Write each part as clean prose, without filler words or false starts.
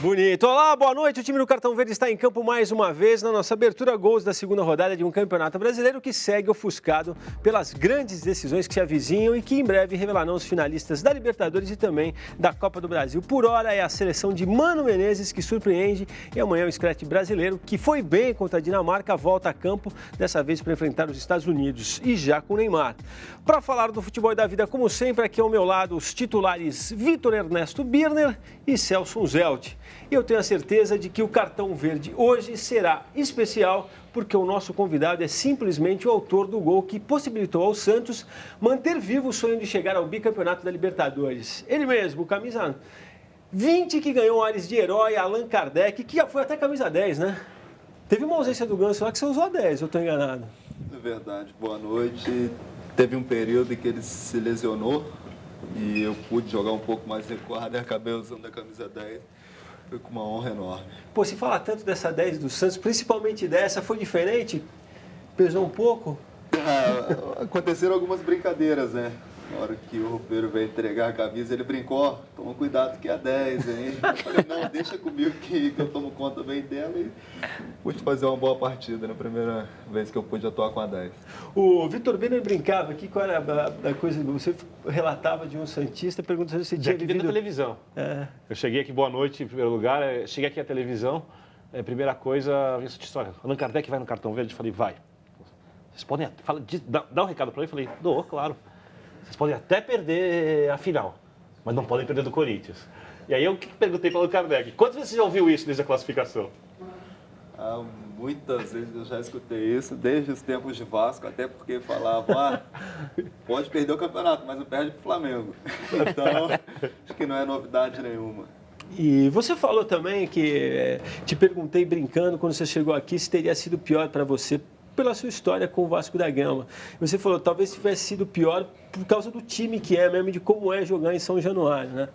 Bonito. Olá, boa noite. O time do Cartão Verde está em campo mais uma vez na nossa abertura gols da segunda rodada de um campeonato brasileiro que segue ofuscado pelas grandes decisões que se avizinham e que em breve revelarão os finalistas da Libertadores e também da Copa do Brasil. Por hora é a seleção de Mano Menezes que surpreende e amanhã o Scratch brasileiro, que foi bem contra a Dinamarca, volta a campo, dessa vez para enfrentar os Estados Unidos e já com o Neymar. Para falar do futebol e da vida, como sempre, aqui ao meu lado os titulares Vitor Ernesto Birner e Celso Zelt. E eu tenho a certeza de que o Cartão Verde hoje será especial, porque o nosso convidado é simplesmente o autor do gol que possibilitou ao Santos manter vivo o sonho de chegar ao bicampeonato da Libertadores. Ele mesmo, camisa 20, que ganhou o Ares de herói, Allan Kardec, que já foi até camisa 10, né? Teve uma ausência do Ganso lá que você usou a 10, eu estou enganado. É verdade, boa noite. Teve um período em que ele se lesionou e eu pude jogar um pouco mais recuado e acabei usando a camisa 10. Foi com uma honra enorme. Pô, se fala tanto dessa 10 do Santos, principalmente dessa, foi diferente? Pesou um pouco? Aconteceram algumas brincadeiras, né? Na hora que o roupeiro veio entregar a camisa, ele brincou, toma cuidado que é 10, hein? Eu falei, não, deixa comigo que eu tomo conta bem dela e pude fazer uma boa partida na primeira vez que eu pude atuar com a 10. O Vitor Birner brincava aqui, qual era a coisa que você relatava de um santista, perguntando se você tinha vivido na televisão. É. Eu cheguei aqui, boa noite, em primeiro lugar, cheguei aqui à televisão, primeira coisa, vi essa história, Allan Kardec vai no Cartão Verde, eu falei, vai. Vocês podem, dá um recado para ele, eu falei, dou, claro. Vocês podem até perder a final, mas não podem perder do Corinthians. E aí eu perguntei para o Allan Kardec, quantas vezes você já ouviu isso desde a classificação? Muitas vezes eu já escutei isso, desde os tempos de Vasco, até porque falavam, pode perder o campeonato, mas não perde para o Flamengo. Então, acho que não é novidade nenhuma. E você falou também que, te perguntei brincando, quando você chegou aqui, se teria sido pior para você pela sua história com o Vasco da Gama. Você falou, talvez tivesse sido pior por causa do time que é mesmo, de como é jogar em São Januário, né?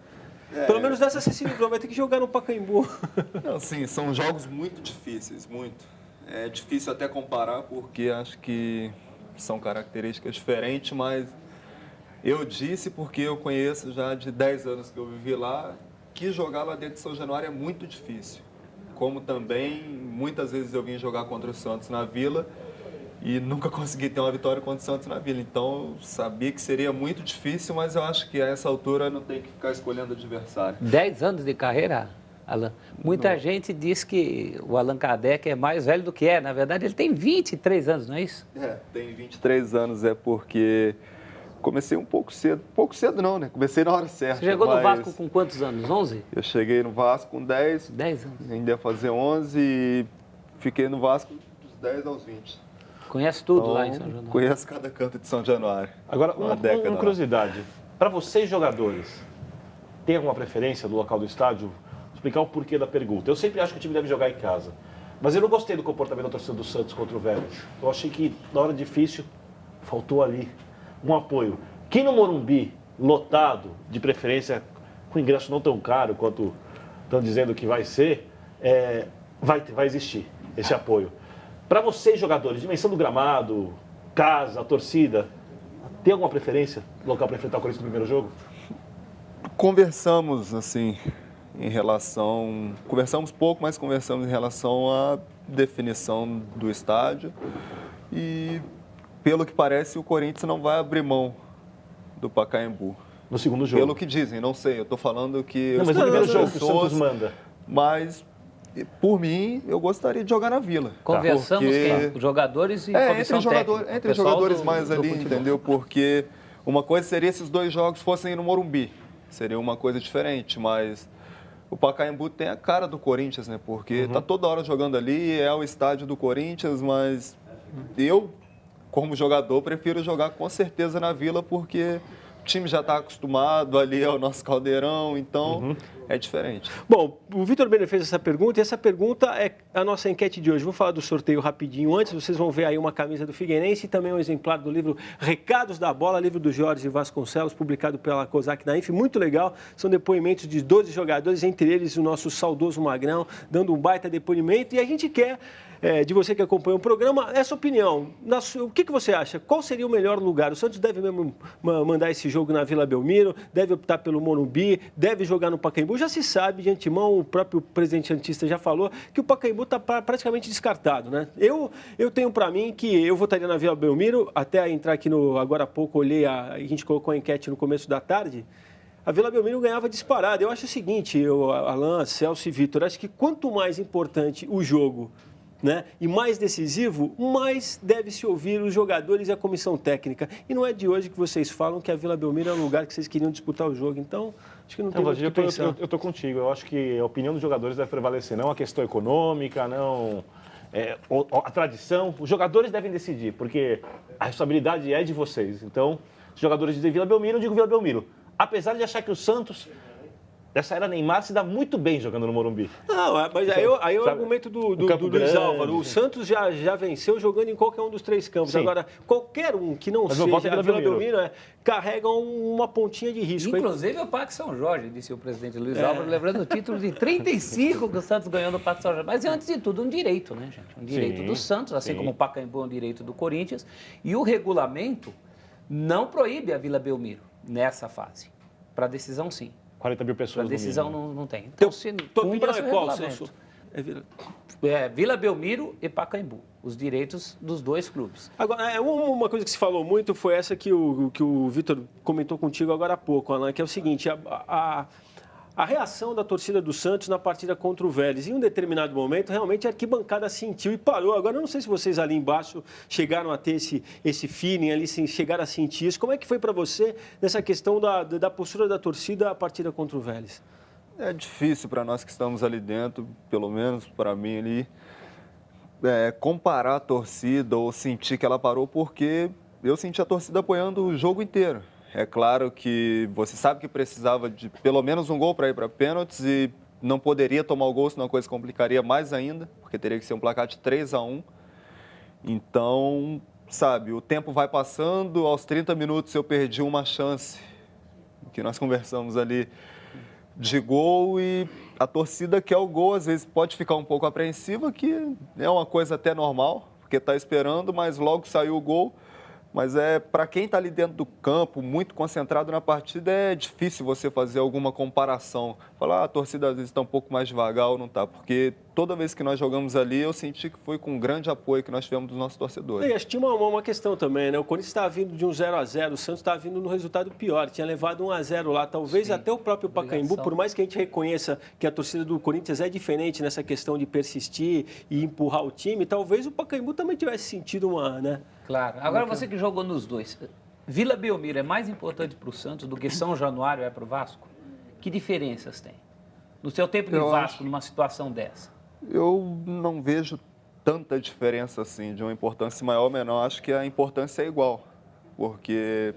Pelo menos dessa você se livrou, vai ter que jogar no Pacaembu. Não, sim, são jogos muito difíceis, muito. É difícil até comparar, porque acho que são características diferentes, mas eu disse, porque eu conheço já de 10 anos que eu vivi lá, que jogar lá dentro de São Januário é muito difícil. Como também, muitas vezes eu vim jogar contra o Santos na Vila, e nunca consegui ter uma vitória contra o Santos na Vila. Então, eu sabia que seria muito difícil, mas eu acho que a essa altura não tem que ficar escolhendo adversário. 10 anos de carreira, Allan. Muita gente diz que o Allan Kardec é mais velho do que é. Na verdade, ele tem 23 anos, não é isso? Tem 23 anos, porque comecei um pouco cedo. Pouco cedo não, né? Comecei na hora certa. Você chegou no Vasco com quantos anos? 11? Eu cheguei no Vasco com 10. 10 anos. Ainda ia fazer 11 e fiquei no Vasco dos 10 aos 20. Conhece tudo Então, lá em São Januário? Conheço cada canto de São Januário. Agora, uma curiosidade. Para vocês, jogadores, tem alguma preferência do local do estádio? Vou explicar o porquê da pergunta. Eu sempre acho que o time deve jogar em casa. Mas eu não gostei do comportamento da torcida do Santos contra o Vélez. Eu achei que, na hora difícil, faltou ali um apoio. Quem no Morumbi, lotado, de preferência, com ingresso não tão caro quanto estão dizendo que vai ser, vai existir esse apoio. Para vocês, jogadores, dimensão do gramado, casa, a torcida, tem alguma preferência local para enfrentar o Corinthians no primeiro jogo? Conversamos, assim, conversamos pouco, mas conversamos em relação à definição do estádio. E, pelo que parece, o Corinthians não vai abrir mão do Pacaembu. No segundo jogo? Pelo que dizem, não sei. Eu estou falando que... Não, mas no primeiro jogo que o Santos manda. Mas... Por mim, eu gostaria de jogar na Vila. Conversamos quem? Os jogadores e comissão técnica. Entre os jogadores mais ali, entendeu? Porque uma coisa seria se os dois jogos fossem no Morumbi. Seria uma coisa diferente, mas o Pacaembu tem a cara do Corinthians, né? Porque tá toda hora jogando ali, é o estádio do Corinthians, mas eu, como jogador, prefiro jogar com certeza na Vila, porque o time já está acostumado, ali é o nosso caldeirão, então é diferente. Bom, o Vitor Birner fez essa pergunta e essa pergunta é a nossa enquete de hoje. Vou falar do sorteio rapidinho antes, vocês vão ver aí uma camisa do Figueirense e também um exemplar do livro Recados da Bola, livro do Jorge Vasconcelos, publicado pela COSAC da INF, muito legal. São depoimentos de 12 jogadores, entre eles o nosso saudoso Magrão, dando um baita depoimento, e a gente quer de você que acompanha o programa, essa opinião. O que você acha? Qual seria o melhor lugar? O Santos deve mesmo mandar esse jogo na Vila Belmiro, deve optar pelo Morumbi, deve jogar no Pacaembu. Já se sabe de antemão, o próprio presidente santista já falou que o Pacaembu está praticamente descartado, né? Eu tenho para mim que eu votaria na Vila Belmiro, até entrar aqui agora há pouco, olhei, a gente colocou a enquete no começo da tarde, a Vila Belmiro ganhava disparado. Eu acho o seguinte, Alan, Celso e Vitor, acho que quanto mais importante o jogo, né, e mais decisivo, mais deve-se ouvir os jogadores e a comissão técnica. E não é de hoje que vocês falam que a Vila Belmiro é um lugar que vocês queriam disputar o jogo. Então, acho que não tem muito o que pensar. Eu estou contigo. Eu acho que a opinião dos jogadores deve prevalecer. Não a questão econômica, não a tradição. Os jogadores devem decidir, porque a responsabilidade é de vocês. Então, os jogadores dizem Vila Belmiro, eu digo Vila Belmiro. Apesar de achar que o Santos, dessa era Neymar, se dá muito bem jogando no Morumbi. Não, mas aí é o argumento do Luiz Álvaro. O Santos já venceu jogando em qualquer um dos 3 campos. Sim. Agora, qualquer um que não seja a Vila Belmiro carrega uma pontinha de risco. Inclusive o Parque São Jorge, disse o presidente Luiz Álvaro, lembrando o título de 35 que o Santos ganhou no Parque São Jorge. Mas é, antes de tudo, um direito, né, gente? Um direito do Santos, assim como o Pacaembu é um direito do Corinthians. E o regulamento não proíbe a Vila Belmiro nessa fase. Para decisão, sim. 40 mil pessoas. Para decisão não tem. Então, se cumpra o qual, Celso? Vila Belmiro e Pacaembu, os direitos dos 2 clubes. Agora, uma coisa que se falou muito foi essa que o Vitor comentou contigo agora há pouco, Alan, que é o seguinte, a reação da torcida do Santos na partida contra o Vélez. Em um determinado momento, realmente a arquibancada sentiu e parou. Agora, eu não sei se vocês ali embaixo chegaram a ter esse feeling ali, chegaram a sentir isso. Como é que foi para você nessa questão da postura da torcida a partida contra o Vélez? É difícil para nós que estamos ali dentro, pelo menos para mim ali, comparar a torcida ou sentir que ela parou, porque eu senti a torcida apoiando o jogo inteiro. É claro que você sabe que precisava de pelo menos um gol para ir para pênaltis e não poderia tomar o gol, senão a coisa complicaria mais ainda, porque teria que ser um placar de 3-1. Então, sabe, o tempo vai passando, aos 30 minutos eu perdi uma chance, que nós conversamos ali, de gol, e a torcida quer o gol, às vezes pode ficar um pouco apreensiva, que é uma coisa até normal, porque está esperando, mas logo saiu o gol. Mas para quem está ali dentro do campo, muito concentrado na partida, é difícil você fazer alguma comparação. Falar, a torcida às vezes está um pouco mais devagar ou não está, porque toda vez que nós jogamos ali, eu senti que foi com um grande apoio que nós tivemos dos nossos torcedores. E acho que tinha uma questão também, né? O Corinthians estava vindo de um 0-0, o Santos estava vindo no resultado pior, tinha levado 1-0 lá. Talvez até o próprio Pacaembu, por mais que a gente reconheça que a torcida do Corinthians é diferente nessa questão de persistir e empurrar o time, talvez o Pacaembu também tivesse sentido né? Claro. Agora você que jogou nos 2, Vila Belmiro é mais importante para o Santos do que São Januário é para o Vasco? Que diferenças tem? No seu tempo de Vasco, numa situação dessa? Eu não vejo tanta diferença assim, de uma importância maior ou menor. Acho que a importância é igual, porque,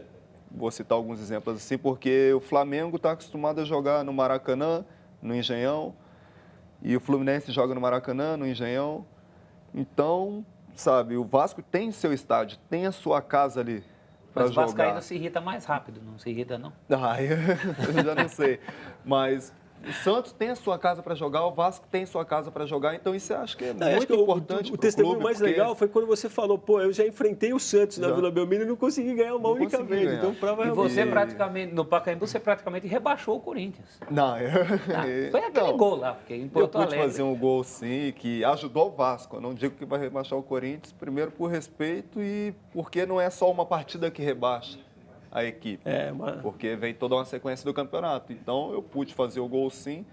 vou citar alguns exemplos assim, porque o Flamengo está acostumado a jogar no Maracanã, no Engenhão, e o Fluminense joga no Maracanã, no Engenhão. Então, sabe, o Vasco tem seu estádio, tem a sua casa ali para jogar. Mas o Vasco ainda se irrita mais rápido, não se irrita, não? Eu já não sei, mas o Santos tem a sua casa para jogar, o Vasco tem a sua casa para jogar, então isso eu acho que é muito importante. O testemunho mais legal foi quando você falou, eu já enfrentei o Santos na Vila Belmiro e não consegui ganhar uma única vez. Então, e você praticamente, no Pacaembu, você praticamente rebaixou o Corinthians. Não, foi aquele gol lá, porque em Porto Alegre. Eu pude fazer um gol, sim, que ajudou o Vasco. Eu não digo que vai rebaixar o Corinthians, primeiro por respeito e porque não é só uma partida que rebaixa a equipe, porque vem toda uma sequência do campeonato. Então, eu pude fazer o gol sim,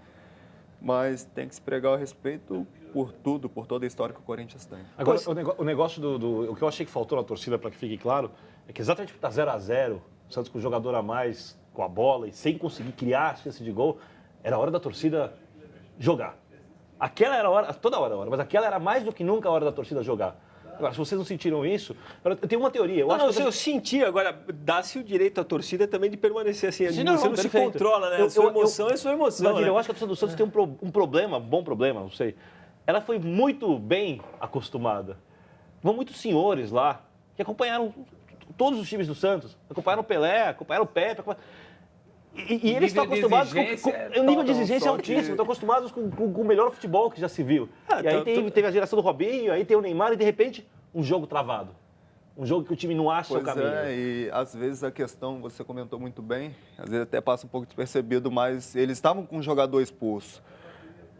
mas tem que se pregar o respeito por tudo, por toda a história que o Corinthians tem. Agora, o negócio o que eu achei que faltou na torcida, para que fique claro, é que exatamente porque está 0-0, o Santos com o jogador a mais, com a bola e sem conseguir criar a chance de gol, era a hora da torcida jogar. Aquela era a hora, toda hora, mas aquela era mais do que nunca a hora da torcida jogar. Agora, se vocês não sentiram isso, eu tenho uma teoria. Eu senti, agora dá-se o direito à torcida também de permanecer assim. Você não se controla, né? Sua emoção é sua emoção. Eu acho que a torcida do Santos tem um problema, bom problema, não sei. Ela foi muito bem acostumada. Vão muitos senhores lá que acompanharam todos os times do Santos. Acompanharam o Pelé, acompanharam o Pepe. E eles estão acostumados o nível de exigência é só que- altíssimo, estão acostumados com o melhor futebol que já se viu. E aí teve a geração do Robinho, aí tem o Neymar e de repente um jogo travado. Um jogo que o time não acha o Pois caminho. é, e às vezes a questão, você comentou muito bem, às vezes até passa um pouco despercebido, mas eles estavam com um jogador expulso.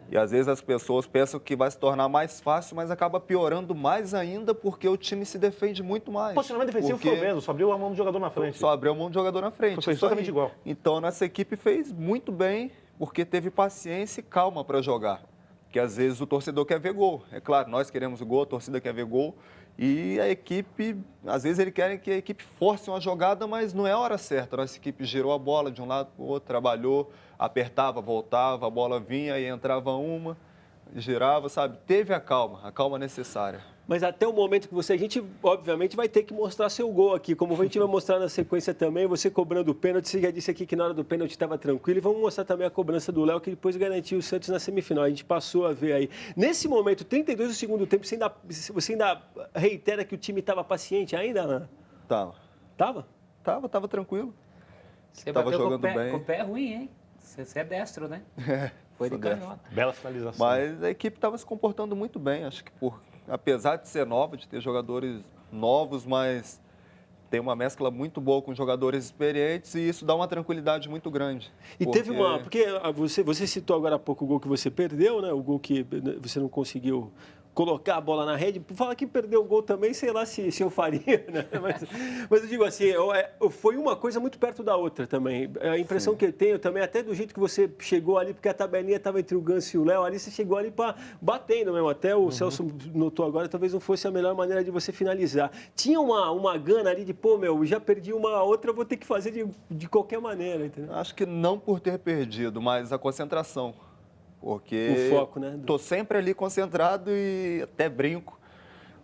E às vezes as pessoas pensam que vai se tornar mais fácil, mas acaba piorando mais ainda porque o time se defende muito mais. O posicionamento defensivo foi o mesmo, só abriu a mão do jogador na frente. Só abriu a mão do jogador na frente. Foi isso exatamente aí. igual. Então, nossa equipe fez muito bem, porque teve paciência e calma para jogar. Porque às vezes o torcedor quer ver gol. É claro, nós queremos o gol, a torcida quer ver gol. E a equipe, às vezes eles querem que a equipe force uma jogada, mas não é a hora certa. Nossa equipe girou a bola de um lado para o outro, trabalhou, apertava, voltava, a bola vinha e entrava uma, girava, sabe? Teve a calma necessária. Mas até o momento que a gente obviamente vai ter que mostrar seu gol aqui, como a gente vai mostrar na sequência também, você cobrando o pênalti, você já disse aqui que na hora do pênalti estava tranquilo, e vamos mostrar também a cobrança do Léo, que depois garantiu o Santos na semifinal, a gente passou a ver aí. Nesse momento, 32 do segundo tempo, você ainda reitera que o time estava paciente ainda, Alan? Tava. Tava? Tava tranquilo. Você Tava bateu jogando com bem. o pé ruim, hein? Você é destro, né? Foi de sou destro. canhota. Bela finalização. Mas a equipe estava se comportando muito bem. Acho que apesar de ser nova, de ter jogadores novos, mas tem uma mescla muito boa com jogadores experientes e isso dá uma tranquilidade muito grande. E teve uma... Porque você citou agora há pouco o gol que você perdeu, né? O gol que você não conseguiu colocar a bola na rede. Fala que perdeu o gol também, sei lá se eu faria, né? Mas eu digo assim, foi uma coisa muito perto da outra também. A impressão que eu tenho também, até do jeito que você chegou ali, porque a tabelinha estava entre o Ganso e o Léo, ali você chegou ali batendo mesmo. Até o Celso notou agora, talvez não fosse a melhor maneira de você finalizar. Tinha uma gana ali de, já perdi uma outra, eu vou ter que fazer de qualquer maneira, entendeu? Acho que não por ter perdido, mas a concentração. Porque o foco, né? Estou sempre ali concentrado e até brinco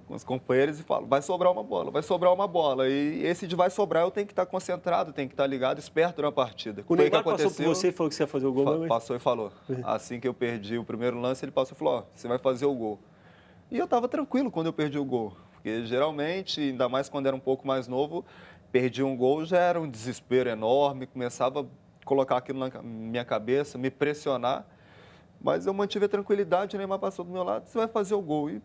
com os companheiros e falo, vai sobrar uma bola, vai sobrar uma bola. E esse de vai sobrar eu tenho que estar concentrado, tenho que estar ligado, esperto na partida. O Neymar passou por você e falou que você ia fazer o gol, Passou e falou. Assim que eu perdi o primeiro lance, ele passou e falou, você vai fazer o gol. E eu estava tranquilo quando eu perdi o gol. Porque geralmente, ainda mais quando era um pouco mais novo, perdi um gol já era um desespero enorme, começava a colocar aquilo na minha cabeça, me pressionar. Mas eu mantive a tranquilidade, o Neymar passou do meu lado, você vai fazer o gol. E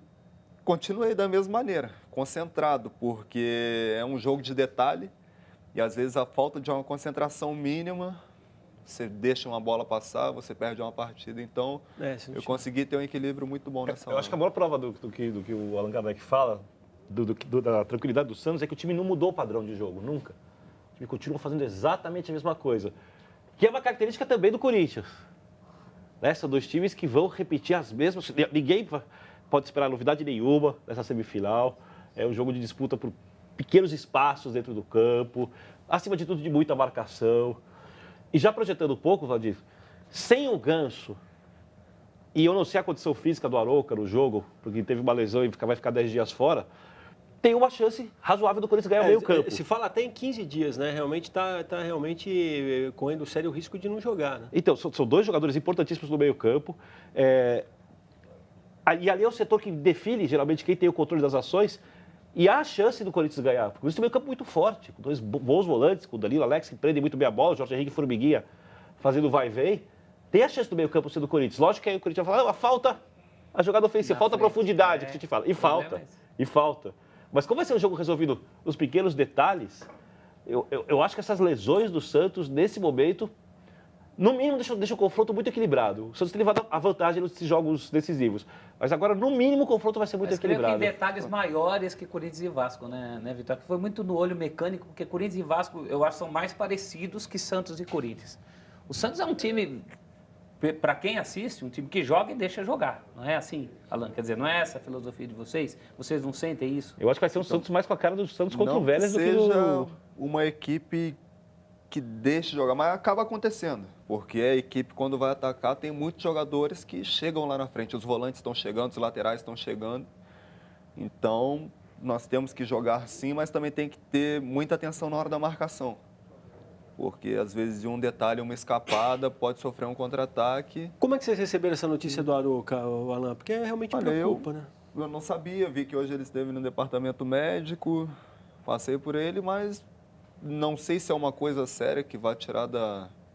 continuei da mesma maneira, concentrado, porque é um jogo de detalhe e às vezes a falta de uma concentração mínima, você deixa uma bola passar, você perde uma partida. Então, eu consegui ter um equilíbrio muito bom nessa hora. Eu acho que a maior prova do que o Allan Kardec fala, da tranquilidade do Santos, é que o time não mudou o padrão de jogo, nunca. O time continua fazendo exatamente a mesma coisa, que é uma característica também do Corinthians. São dois times que vão repetir as mesmas... Ninguém pode esperar novidade nenhuma nessa semifinal. É um jogo de disputa por pequenos espaços dentro do campo, acima de tudo de muita marcação. E já projetando um pouco, Valdir, sem o Ganso, e eu não sei a condição física do Arouca no jogo, porque teve uma lesão e vai ficar 10 dias fora, tem uma chance razoável do Corinthians ganhar o meio campo. Se fala até em 15 dias, né? Realmente está realmente correndo sério risco de não jogar, né? Então, são dois jogadores importantíssimos no meio campo. E ali é o setor que define, geralmente, quem tem o controle das ações. E há a chance do Corinthians ganhar. Porque isso tem um meio campo muito forte, com dois bons volantes, com o Danilo, Alex, que prendem muito bem a bola, o Jorge Henrique e Formiguinha fazendo vai e vem. Tem a chance do meio campo ser do Corinthians. Lógico que aí o Corinthians vai falar, falta a jogada ofensiva, falta a profundidade, que a gente fala. E falta. Mas como vai ser um jogo resolvido nos pequenos detalhes, eu acho que essas lesões do Santos, nesse momento, no mínimo deixa o confronto muito equilibrado. O Santos tem levado a vantagem nesses jogos decisivos. Mas agora, no mínimo, o confronto vai ser muito equilibrado. Creio que em detalhes maiores que Corinthians e Vasco, né, Vitor? Que foi muito no olho mecânico, porque Corinthians e Vasco, eu acho, são mais parecidos que Santos e Corinthians. O Santos é um time, para quem assiste, um time que joga e deixa jogar. Não é assim, Alan? Quer dizer, não é essa a filosofia de vocês? Vocês não sentem isso? Eu acho que vai ser um Santos mais com a cara do Santos contra o Vélez do que seja uma equipe que deixa jogar, mas acaba acontecendo. Porque a equipe, quando vai atacar, tem muitos jogadores que chegam lá na frente. Os volantes estão chegando, os laterais estão chegando. Então, nós temos que jogar sim, mas também tem que ter muita atenção na hora da marcação. Porque, às vezes, de um detalhe, uma escapada, pode sofrer um contra-ataque. Como é que vocês receberam essa notícia do Arouca, Alan? Porque realmente preocupa, né? Eu não sabia, vi que hoje ele esteve no departamento médico, passei por ele, mas não sei se é uma coisa séria que vai tirar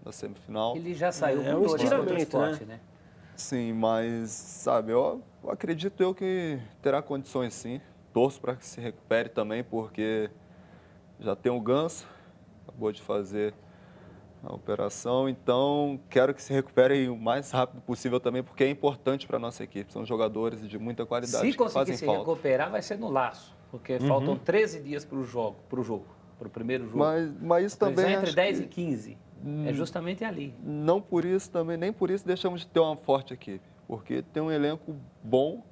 da semifinal. Ele já saiu É um muito contra o estiramento, Sport, né? Sim, mas, sabe, eu acredito eu que terá condições sim. Torço para que se recupere também, porque já tem o Ganso, acabou de fazer a operação, então quero que se recupere o mais rápido possível também, porque é importante para a nossa equipe. São jogadores de muita qualidade Se que conseguir fazem se falta. recuperar, vai ser no laço, porque faltam 13 dias para o primeiro jogo. Mas isso A também previsão é entre acho 10 que e 15. É justamente ali. não por isso também, nem por isso deixamos de ter uma forte equipe, porque tem um elenco bom,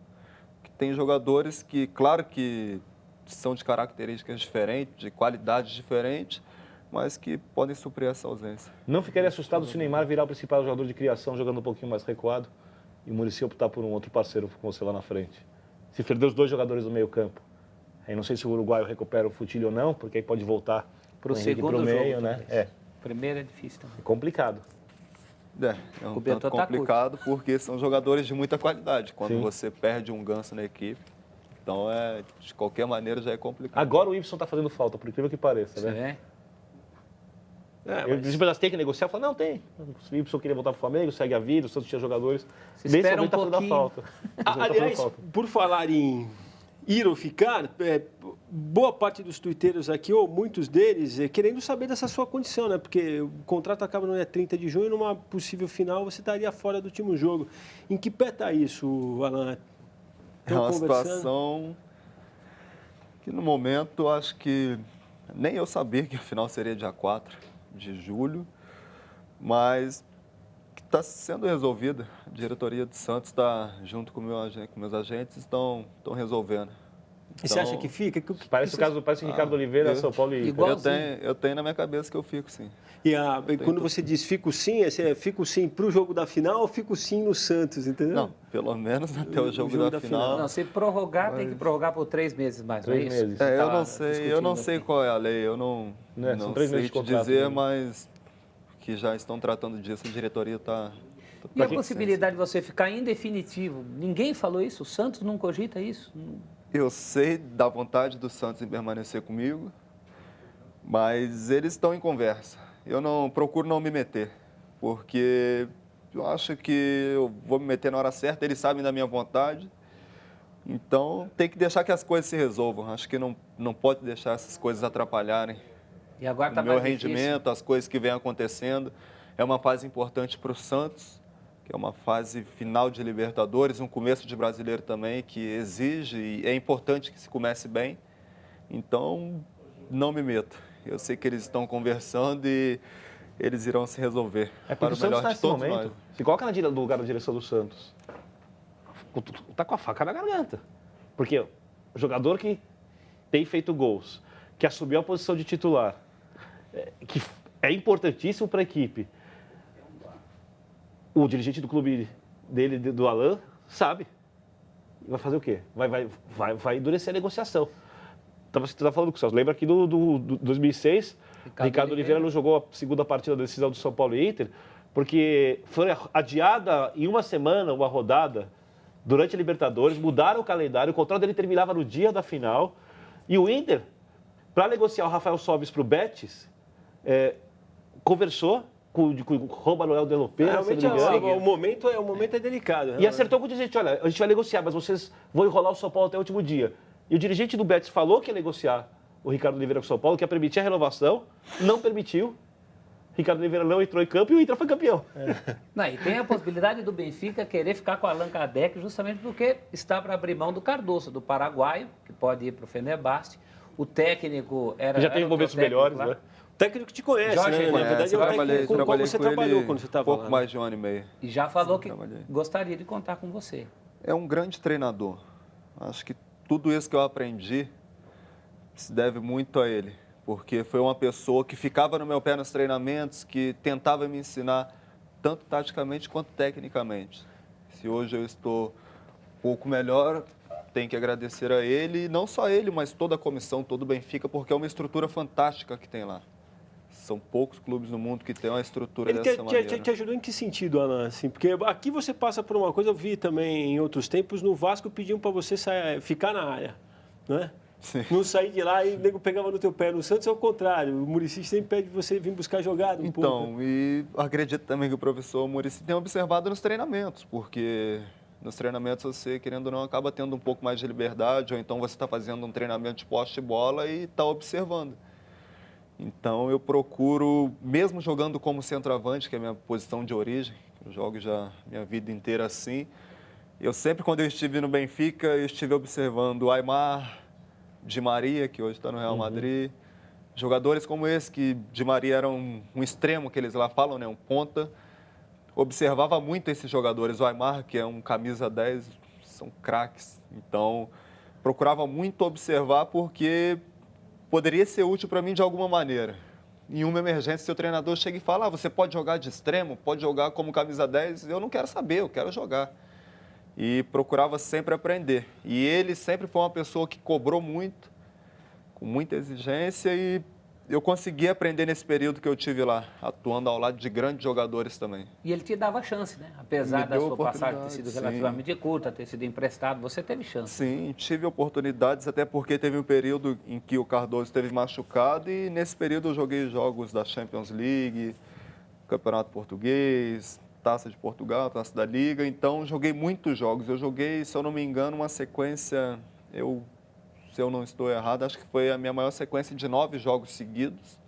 que tem jogadores que, claro que são de características diferentes, de qualidades diferentes, mas que podem suprir essa ausência. Não ficaria assustado se o Neymar virar o principal jogador de criação jogando um pouquinho mais recuado e o Muricy optar por um outro parceiro com você lá na frente? Se perder os 2 jogadores do meio campo. Aí não sei se o uruguaio recupera o Futilho ou não, porque aí pode voltar Para o o Henrique segundo pro meio, jogo, né? talvez. É Primeiro é difícil também. complicado. É um Cobertor tanto tá complicado porque são jogadores de muita qualidade. Quando Sim. você perde um Ganso na equipe, então de qualquer maneira já é complicado. Agora o Ibson está fazendo falta, por incrível que pareça, Você né? vê? Eles têm que negociar, falam, não, tem. O Ibson queria voltar para o Flamengo, segue a vida, o Santos tinha jogadores. Se espera Nesse momento um tá fazendo pouquinho. falta. Nesse momento tá fazendo Aliás, falta. por falar em ir ou ficar, boa parte dos tuiteiros aqui, ou muitos deles, querendo saber dessa sua condição, né? Porque o contrato acaba no dia 30 de junho e numa possível final você estaria fora do último jogo. Em que pé está isso, Alan? É uma situação que no momento acho que nem eu sabia que a final seria dia 4 de julho, mas que está sendo resolvida. A diretoria do Santos está junto com meus agentes, estão resolvendo. E você acha que fica? Parece o caso do Ricardo Oliveira, São Paulo e Igual- Eu tenho na minha cabeça que eu fico sim. E quando você diz fico sim, fico sim para o jogo da final ou fico sim no Santos, entendeu? Não, pelo menos até o jogo da final. Não, se prorrogar, tem que prorrogar por 3 meses mais, 3 não é isso? meses. É, eu Tá não sei, discutindo aqui. qual é a lei, eu não São 3 sei meses de te contrato, dizer, né? mas que já estão tratando disso, a diretoria está... E a possibilidade de você ficar em definitivo? Ninguém falou isso? O Santos não cogita isso? Eu sei da vontade do Santos em permanecer comigo, mas eles estão em conversa. Eu procuro não me meter, porque eu acho que eu vou me meter na hora certa, eles sabem da minha vontade, então tem que deixar que as coisas se resolvam. Acho que não pode deixar essas coisas atrapalharem E agora está o meu mais difícil. rendimento, as coisas que vêm acontecendo. É uma fase importante para o Santos, que é uma fase final de Libertadores, um começo de Brasileiro também, que exige e é importante que se comece bem. Então, não me meto. Eu sei que eles estão conversando e eles irão se resolver É para porque o o Santos melhor está de nesse todos momento. nós. Se coloca no lugar da direção do Santos. Tá com a faca na garganta. Porque o jogador que tem feito gols, que assumiu a posição de titular, que é importantíssimo para a equipe. O dirigente do clube dele, do Alan, sabe. Vai fazer o quê? Vai endurecer a negociação. Você estava falando com o Celso. Lembra que do 2006, Ricardo Oliveira não jogou a segunda partida da decisão do São Paulo e Inter, porque foi adiada em uma semana, uma rodada, durante a Libertadores, mudaram o calendário, o contrato dele terminava no dia da final, e o Inter, para negociar o Rafael Sobis para o Betis, conversou com o Juan Manuel de Lopera, se não me engano. O momento é delicado. E acertou com o dirigente, olha, a gente vai negociar, mas vocês vão enrolar o São Paulo até o último dia. E o dirigente do Betis falou que ia negociar o Ricardo Oliveira com o São Paulo, que ia permitir a renovação, não permitiu. Ricardo Oliveira não entrou em campo e o Inter foi campeão. Não, e tem a possibilidade do Benfica querer ficar com o Allan Kardec justamente porque está para abrir mão do Cardoso, do paraguaio, que pode ir para o Fenerbahçe. O técnico era... Já teve momentos melhores, né? O técnico te conhece, Jorge né? Na conhece. verdade, é o técnico com o qual você trabalhou quando você um estava pouco lá. mais de 1 ano e meio. E já falou que trabalhei. gostaria de contar com você. É um grande treinador. Acho que tudo isso que eu aprendi se deve muito a ele, porque foi uma pessoa que ficava no meu pé nos treinamentos, que tentava me ensinar tanto taticamente quanto tecnicamente. Se hoje eu estou um pouco melhor, tenho que agradecer a ele, e não só ele, mas toda a comissão, todo o Benfica, porque é uma estrutura fantástica que tem lá. São poucos clubes no mundo que têm uma estrutura Ele dessa maneira. te ajudou em que sentido, Alan? Assim, porque aqui você passa por uma coisa, eu vi também em outros tempos, no Vasco pediam para você ficar na área, né? Não sair de lá e o nego pegava no teu pé. No Santos é o contrário. O Muricy sempre pede você vir buscar jogada um pouco. Então, e acredito também que o professor Muricy tem observado nos treinamentos, porque nos treinamentos você, querendo ou não, acaba tendo um pouco mais de liberdade, ou então você está fazendo um treinamento de poste de bola e está observando. Então, eu procuro, mesmo jogando como centroavante, que é a minha posição de origem, eu jogo já minha vida inteira assim, eu sempre, quando eu estive no Benfica, eu estive observando o Aimar, Di Maria, que hoje está no Real Madrid, jogadores como esse, que Di Maria era um extremo, que eles lá falam, né, um ponta. Observava muito esses jogadores, o Aimar, que é um camisa 10, são craques. Então, procurava muito observar porque poderia ser útil para mim de alguma maneira. Em uma emergência, seu treinador chega e fala, você pode jogar de extremo, pode jogar como camisa 10, eu não quero saber, eu quero jogar. E procurava sempre aprender. E ele sempre foi uma pessoa que cobrou muito, com muita exigência, e eu consegui aprender nesse período que eu tive lá, atuando ao lado de grandes jogadores também. E ele te dava chance, né? Apesar da sua passagem ter sido relativamente curta, ter sido emprestado, você teve chance. Sim, tive oportunidades, até porque teve um período em que o Cardoso esteve machucado e nesse período eu joguei jogos da Champions League, Campeonato Português, Taça de Portugal, Taça da Liga, então joguei muitos jogos. Eu joguei, se eu não me engano, uma sequência, se eu não estou errado, acho que foi a minha maior sequência de 9 jogos seguidos.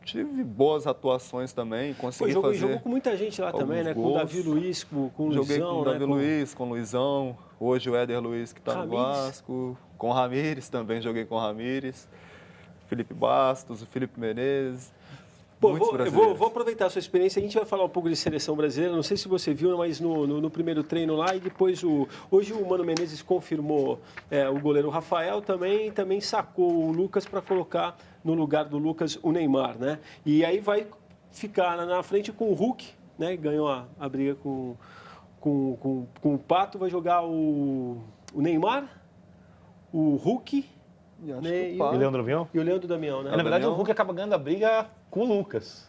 Tive boas atuações também, consegui fazer. Jogou com muita gente lá também, né? Com o Davi Luiz, com o Luizão. Joguei com o Davi Luiz, com o Luizão. Hoje o Éder Luiz, que está no Vasco. Com o Ramires também, joguei com o Ramires. Felipe Bastos, o Felipe Menezes. Pô, vou aproveitar a sua experiência, a gente vai falar um pouco de seleção brasileira, não sei se você viu, mas no primeiro treino lá e depois hoje o Mano Menezes confirmou o goleiro Rafael, também sacou o Lucas para colocar no lugar do Lucas o Neymar, né? E aí vai ficar na frente com o Hulk, né? Ganhou a briga com o Pato, vai jogar o Neymar, o Hulk... E o Leandro Damião? E o Leandro Damião, né? Na verdade, o Hulk acaba ganhando a briga com o Lucas.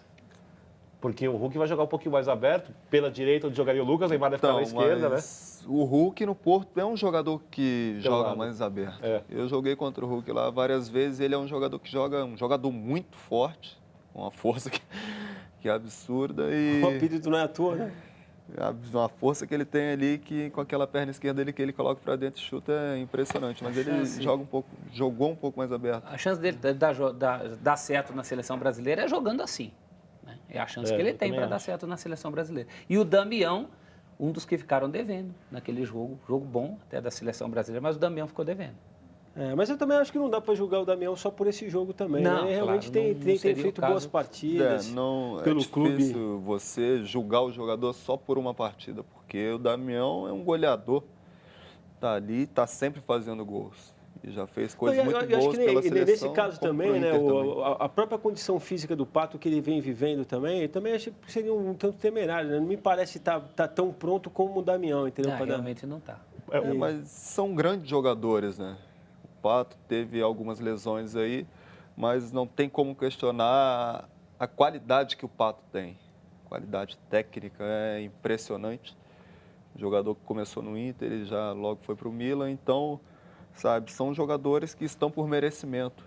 Porque o Hulk vai jogar um pouquinho mais aberto. Pela direita, onde jogaria o Lucas, o Neymar deve ficar na esquerda, né? O Hulk no Porto é um jogador que joga mais aberto. É. Eu joguei contra o Hulk lá várias vezes. Ele é um jogador que joga, um jogador muito forte, uma força que é absurda. E... O apelido não é à toa, né? Uma força que ele tem ali, que com aquela perna esquerda dele que ele coloca para dentro e chuta, é impressionante. Mas ele jogou um pouco mais aberto. A chance dele dar certo na seleção brasileira é jogando assim. Né? É a chance que ele tem para dar certo na seleção brasileira. E o Damião, um dos que ficaram devendo naquele jogo bom até da seleção brasileira, mas o Damião ficou devendo. Mas eu também acho que não dá para julgar o Damião só por esse jogo também. Não, né? Ele realmente tem feito boas partidas pelo clube. É difícil você julgar o jogador só por uma partida, porque o Damião é um goleador. Está ali, está sempre fazendo gols. E já fez coisas muito boas pela seleção. Nesse caso também, né, a própria condição física do Pato que ele vem vivendo também acho que seria um tanto temerário. Né? Não me parece estar tão pronto como o Damião, entendeu? Realmente não está. Mas são grandes jogadores, né? O Pato teve algumas lesões aí, mas não tem como questionar a qualidade que o Pato tem. A qualidade técnica é impressionante. O jogador que começou no Inter, ele já logo foi para o Milan, então, sabe, são jogadores que estão por merecimento.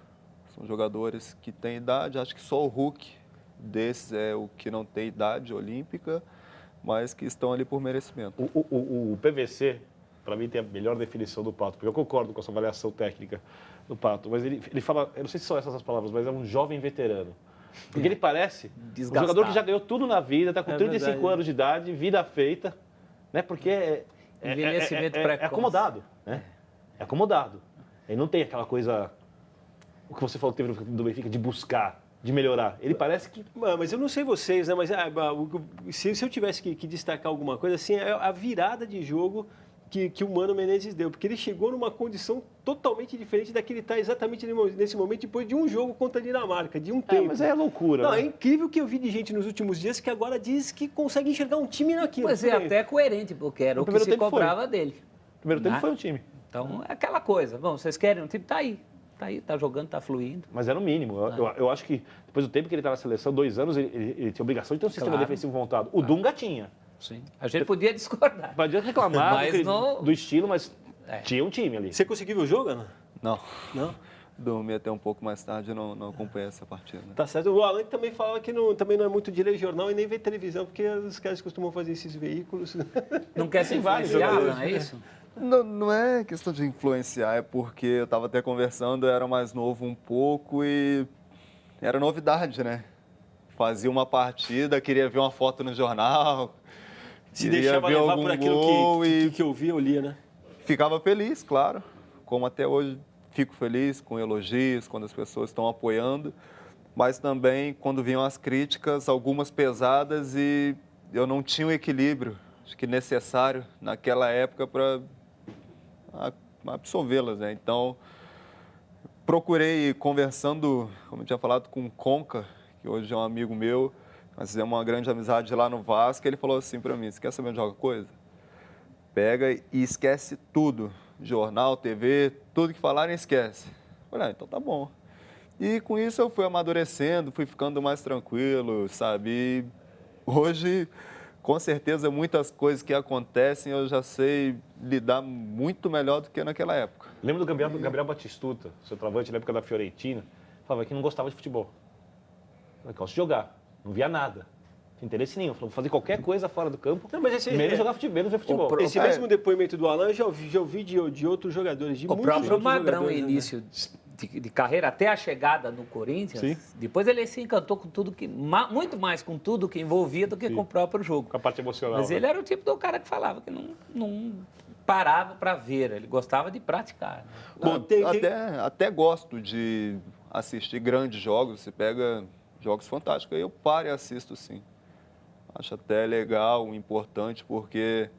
São jogadores que têm idade, acho que só o Hulk desses é o que não tem idade olímpica, mas que estão ali por merecimento. O PVC... Para mim, tem a melhor definição do Pato, porque eu concordo com a sua avaliação técnica do Pato, mas ele fala, eu não sei se são essas as palavras, mas é um jovem veterano. Porque ele parece um jogador que já ganhou tudo na vida, está com 35 anos de idade, vida feita, né? Porque é acomodado, né? É acomodado. Ele não tem aquela coisa, o que você falou que teve do Benfica, de buscar, de melhorar. Ele parece que... Mas eu não sei vocês, né? Mas se eu tivesse que destacar alguma coisa, assim, é a virada de jogo que o Mano Menezes deu, porque ele chegou numa condição totalmente diferente da que ele está exatamente nesse momento, depois de um jogo contra a Dinamarca, de um tempo. Mas é loucura. Não, né? É incrível que eu vi de gente nos últimos dias que agora diz que consegue enxergar um time naquilo. Pois é, até coerente, porque era o que se cobrava dele. O primeiro tempo foi um time. Então, é aquela coisa. Bom, vocês querem um time? Tá aí, tá jogando, tá fluindo. Mas era o mínimo. Eu acho que depois do tempo que ele está na seleção, 2 anos, ele tinha obrigação de ter um sistema defensivo montado. O Dunga tinha. Sim. A gente podia discordar. Podia reclamar mas do estilo, mas tinha um time ali. Você conseguiu ver o jogo, Ana? Não. Não? Dormi até um pouco mais tarde e não acompanhei essa partida. Tá certo. O Alan também falava que também não é muito de ler jornal e nem ver televisão, porque os caras costumam fazer esses veículos. Não quer se vários influenciar, jogadores, não é isso? Não é questão de influenciar, é porque eu estava até conversando, eu era mais novo um pouco e era novidade, né? Fazia uma partida, queria ver uma foto no jornal, Se queria deixava ver levar algum por aquilo gol que eu via, eu lia, né? ficava feliz, claro, como até hoje fico feliz com elogios, quando as pessoas estão apoiando, mas também quando vinham as críticas, algumas pesadas e eu não tinha o equilíbrio, acho que necessário naquela época para absorvê-las, né? Então, procurei, conversando, como eu tinha falado, com o Conca, que hoje é um amigo meu, nós fizemos uma grande amizade lá no Vasco, ele falou assim para mim, você quer saber de alguma coisa? Pega e esquece tudo, jornal, TV, tudo que falarem, esquece. Eu falei, então tá bom. E com isso eu fui amadurecendo, fui ficando mais tranquilo, sabe? E hoje, com certeza, muitas coisas que acontecem eu já sei lidar muito melhor do que naquela época. Lembro do Gabriel Batistuta, seu travante na época da Fiorentina, falava que não gostava de futebol. Eu gosto de jogar, não via nada. Não tinha interesse nenhum, falou, vou fazer qualquer coisa fora do campo, Não, mas esse, menos jogar futebol, menos ver futebol. Esse mesmo depoimento do Alan eu já ouvi de outros jogadores, de O muitos próprio outros Magrão, jogadores, né? início de carreira, até a chegada no Corinthians, Sim. depois ele se encantou com tudo muito mais com tudo que envolvia do que com o próprio jogo. Com a parte emocional. Mas né? ele era o tipo do cara que falava que não parava para ver, ele gostava de praticar. Né? Bom, Até gosto de assistir grandes jogos, você pega jogos fantásticos, aí eu paro e assisto sim. Acho até legal, importante, porque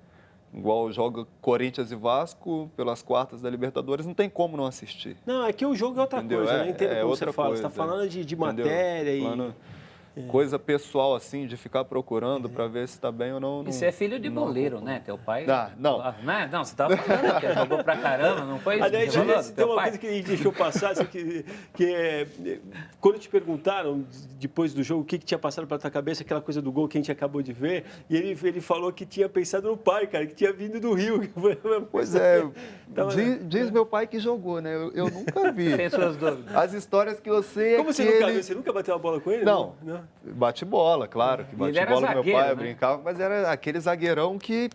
igual joga Corinthians e Vasco pelas quartas da Libertadores, não tem como não assistir. Não, é que o jogo é outra Entendeu? coisa, né? Entendo como outra você fala. coisa, Você está falando de entendeu? matéria e... Falando coisa pessoal, assim, de ficar procurando para ver se está bem ou não. E você é filho de boleiro, né? Teu pai... Não. Não, você estava falando que jogou pra caramba, não foi isso? Aliás, que você falou do tem teu uma pai? coisa que a gente deixou passar, assim, que é, quando te perguntaram, depois do jogo, o que tinha passado pela tua cabeça, aquela coisa do gol que a gente acabou de ver, e ele falou que tinha pensado no pai, cara, que tinha vindo do Rio. Pois é, Tava- diz meu pai que jogou, né? Eu nunca vi. Tem suas dúvidas. As histórias que eu sei é Como que você nunca ele... viu? Você nunca bateu uma bola com ele? Não. Bate bola, claro, que E bate ele era bola com meu zagueiro, pai, eu né? brincava, mas era aquele zagueirão que,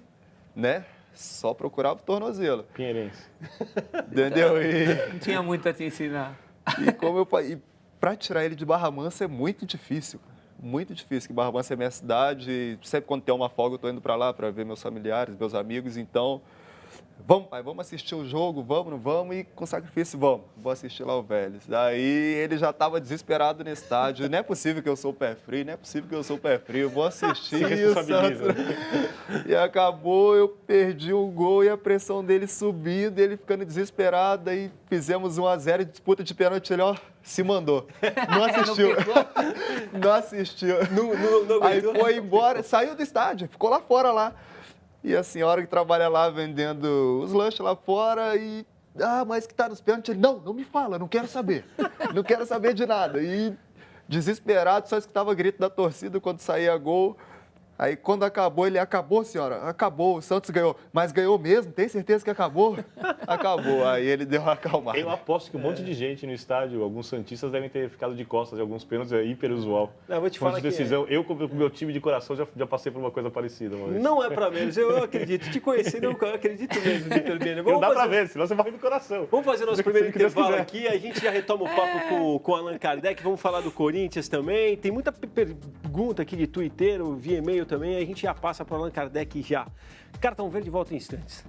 né, só procurava o tornozelo, Pinheirense. entendeu? Não tinha muito a te ensinar. E como meu pai, para tirar ele de Barra Mansa é muito difícil, que Barra Mansa é minha cidade, e sempre quando tem uma folga eu tô indo para lá para ver meus familiares, meus amigos, então, vamos pai, vamos assistir o jogo, vamos, não vamos, e com sacrifício vou assistir lá o Vélez. Daí ele já estava desesperado no estádio, não é possível que eu sou pé frio, vou assistir Se isso. responsabiliza. E acabou, eu perdi o gol e a pressão dele subindo, ele ficando desesperado, aí fizemos 1-0 disputa de pênalti, ele ó, se mandou. Não assistiu. Não assistiu. Não Aí aguentou. foi embora, saiu do estádio, ficou lá fora lá. E a senhora que trabalha lá vendendo os lanches lá fora e... mas que tá nos pênaltis. Ele, não me fala, não quero saber. Não quero saber de nada. E desesperado, só escutava grito da torcida quando saía gol. Aí quando acabou, ele, acabou, senhora? Acabou, o Santos ganhou. Mas ganhou mesmo? Tem certeza que acabou? Acabou. Aí ele deu uma acalmada. Eu aposto que um monte de gente no estádio, alguns santistas devem ter ficado de costas em alguns pênaltis, é hiper usual. Não, eu vou te Ponto falar de que decisão. Eu, com o meu time de coração, já passei por uma coisa parecida. Mas... Não é pra menos, eu acredito. Te conhecendo, eu acredito mesmo, Vitor Bene. Não dá pra ver, senão você morre do coração. Vamos fazer o nosso primeiro Se Deus intervalo quiser. aqui, a gente já retoma o papo com o Allan Kardec, vamos falar do Corinthians também. Tem muita pergunta aqui de Twitter, via e-mail também, a gente já passa para o Allan Kardec já. Cartão Verde volta em instantes.